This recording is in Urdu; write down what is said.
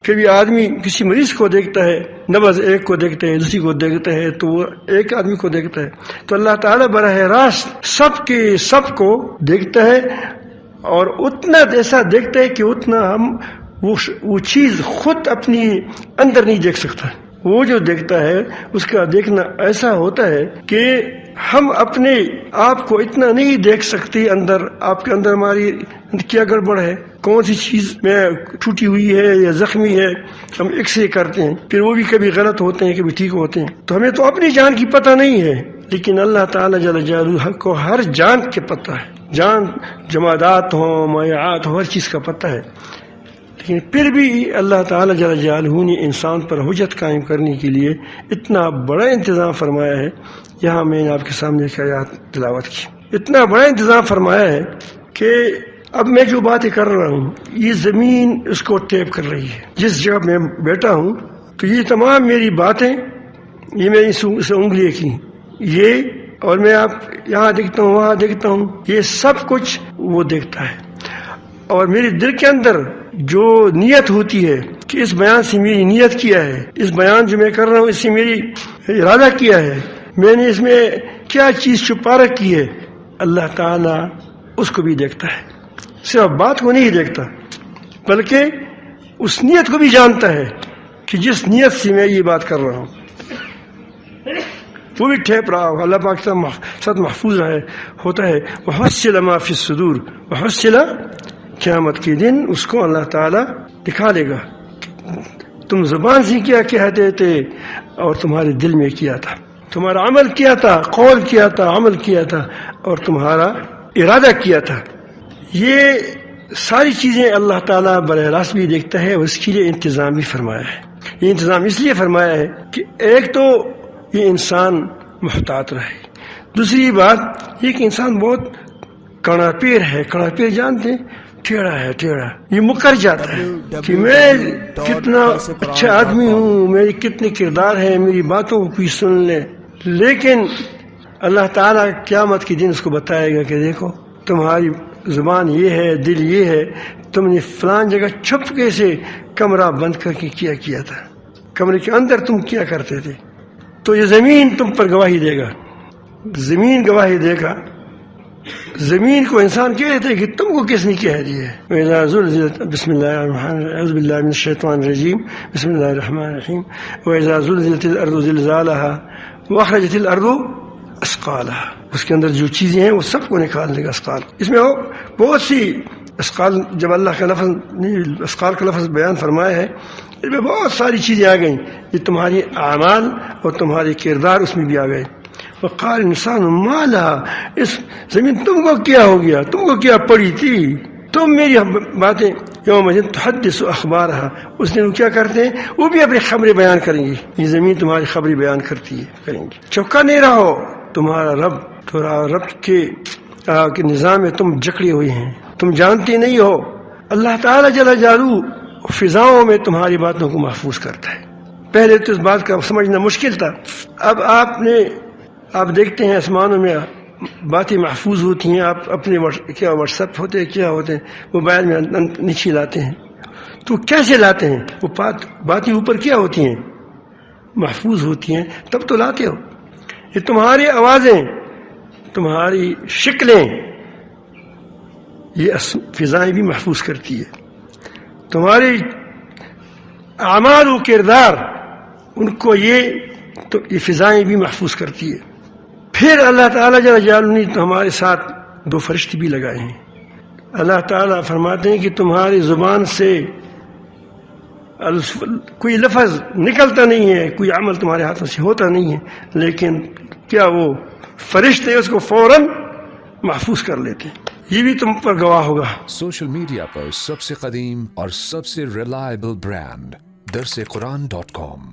کبھی آدمی کسی مریض کو دیکھتا ہے، نبض ایک کو دیکھتا ہے، دوسری کو دیکھتا ہے، تو وہ ایک آدمی کو دیکھتا ہے، تو اللہ تعالیٰ براہ راست سب کو دیکھتا ہے، اور اتنا ایسا دیکھتا ہے کہ اتنا ہم وہ چیز خود اپنی اندر نہیں دیکھ سکتا۔ وہ جو دیکھتا ہے اس کا دیکھنا ایسا ہوتا ہے کہ ہم اپنے آپ کو اتنا نہیں دیکھ سکتے، اندر آپ کے اندر ہماری کیا گڑبڑ ہے، کون سی چیز میں ٹوٹی ہوئی ہے یا زخمی ہے، ہم ایکس رے کرتے ہیں، پھر وہ بھی کبھی غلط ہوتے ہیں کبھی ٹھیک ہوتے ہیں، تو ہمیں تو اپنی جان کی پتہ نہیں ہے، لیکن اللہ تعالیٰ جل جلالہ کو ہر جان کے پتہ ہے، جان جمادات ہوں مائعات ہوں، ہر چیز کا پتہ ہے، لیکن پھر بھی اللہ تعالیٰ جل جلالہ نے انسان پر حجت قائم کرنے کے لیے اتنا بڑا انتظام فرمایا ہے۔ یہاں میں نے آپ کے سامنے ایک آیات تلاوت کی، اتنا بڑا انتظام فرمایا ہے کہ اب میں جو باتیں کر رہا ہوں یہ زمین اس کو ٹیپ کر رہی ہے، جس جگہ میں بیٹھا ہوں تو یہ تمام میری باتیں، یہ میں نے اسے انگلیاں کی، یہ اور میں آپ یہاں دیکھتا ہوں وہاں دیکھتا ہوں، یہ سب کچھ وہ دیکھتا ہے، اور میرے دل کے اندر جو نیت ہوتی ہے کہ اس بیان سے میری نیت کیا ہے، اس بیان جو میں کر رہا ہوں اس سے میری ارادہ کیا ہے، میں نے اس میں کیا چیز چھپا رکھی ہے، اللہ تعالیٰ اس کو بھی دیکھتا ہے، صرف بات کو نہیں دیکھتا بلکہ اس نیت کو بھی جانتا ہے کہ جس نیت سے میں یہ بات کر رہا ہوں وہ بھی ٹھیپ رہا ہو، اللہ پاک ساتھ محفوظ ہوتا ہے۔ وحصل ما فی الصدور، وحصل، قیامت کے دن اس کو اللہ تعالیٰ دکھا دے گا تم زبان سے کیا کہتے تھے اور تمہارے دل میں کیا تھا، تمہارا عمل کیا تھا، قول کیا تھا، عمل کیا تھا، اور تمہارا ارادہ کیا تھا، یہ ساری چیزیں اللہ تعالیٰ براہ راست بھی دیکھتا ہے، اور اس کے لیے انتظام بھی فرمایا ہے۔ یہ انتظام اس لیے فرمایا ہے کہ ایک تو یہ انسان محتاط رہے، دوسری بات یہ کہ انسان بہت کڑا پیر ہے، کڑا پیر جانتے ہیں، ٹیڑھا ہے، ٹیڑھا، یہ مکر جاتا ہے کہ میں کتنا اچھا آدمی ہوں، میری کتنے کردار ہیں، میری باتوں کو کوئی سن لے، لیکن اللہ تعالیٰ قیامت کے دن اس کو بتائے گا کہ دیکھو تمہاری زبان یہ ہے، دل یہ ہے، تم نے فلان جگہ چھپ کے سے کمرہ بند کر کے کیا تھا، کمرے کے اندر تم کیا کرتے تھے، تو یہ زمین تم پر گواہی دے گا، زمین گواہی دے گا، زمین کو انسان کہتے ہیں کہ تم کو کس نے کہہ دیا ہے۔ وَإِذَا زُلْزِلَتْ بسم اللہ الرحمن الرحیم، اعوذ باللہ من الشیطان الرجیم، بسم اللہ الرحمن الرحیم، وَإِذَا زُلْزِلَتِ الْأَرْضُ زِلْزَالَهَا وَأَخْرَجَتِ الْأَرْضُ أَثْقَالَهَا، اس کے اندر جو چیزیں ہیں وہ سب کو نکال دے گا اسقال، اس میں بہت سی اسقال، جب اللہ کا لفظ اسقال کا لفظ بیان فرمایا ہے اس میں بہت ساری چیزیں آ گئیں، یہ تمہاری اعمال اور تمہارے کردار اس میں بھی آ گئے۔ وقال انسان ما لها، اس زمین تم کو کیا ہو گیا، تم کو کیا پڑی تھی، تم میری باتیں یوم تحدث اخبارها، اس دن وہ کیا کرتے ہیں، وہ بھی اپنی خبریں بیان کریں گی، یہ زمین تمہاری خبریں بیان کرتی ہے، کریں گی۔ چوکا نہیں رہو، تمہارا رب، تمہارا رب کے نظام میں تم جکڑے ہوئے ہیں، تم جانتے نہیں ہو، اللہ تعالیٰ جل جلالہ فضاؤں میں تمہاری باتوں کو محفوظ کرتا ہے۔ پہلے تو اس بات کا سمجھنا مشکل تھا، اب آپ دیکھتے ہیں آسمانوں میں باتیں محفوظ ہوتی ہیں، آپ اپنے کیا واٹس ایپ ہوتے ہیں، کیا ہوتے ہیں، موبائل میں نیچے لاتے ہیں، تو کیسے لاتے ہیں، وہ باتیں اوپر کیا ہوتی ہیں، محفوظ ہوتی ہیں، تب تو لاتے ہو۔ یہ تمہاری آوازیں، تمہاری شکلیں، یہ فضائیں بھی محفوظ کرتی ہے، تمہاری اعمال و کردار، ان کو یہ فضائیں بھی محفوظ کرتی ہے۔ پھر اللہ تعالیٰ جل جلالہ نے ہمارے ساتھ دو فرشتے بھی لگائے ہیں۔ اللہ تعالیٰ فرماتے ہیں کہ تمہاری زبان سے کوئی لفظ نکلتا نہیں ہے، کوئی عمل تمہارے ہاتھوں سے ہوتا نہیں ہے، لیکن کیا وہ فرشتے اس کو فوراً محفوظ کر لیتے ہیں، یہ بھی تم پر گواہ ہوگا۔ سوشل میڈیا پر سب سے قدیم اور سب سے ریلائبل برانڈ درسقرآن.com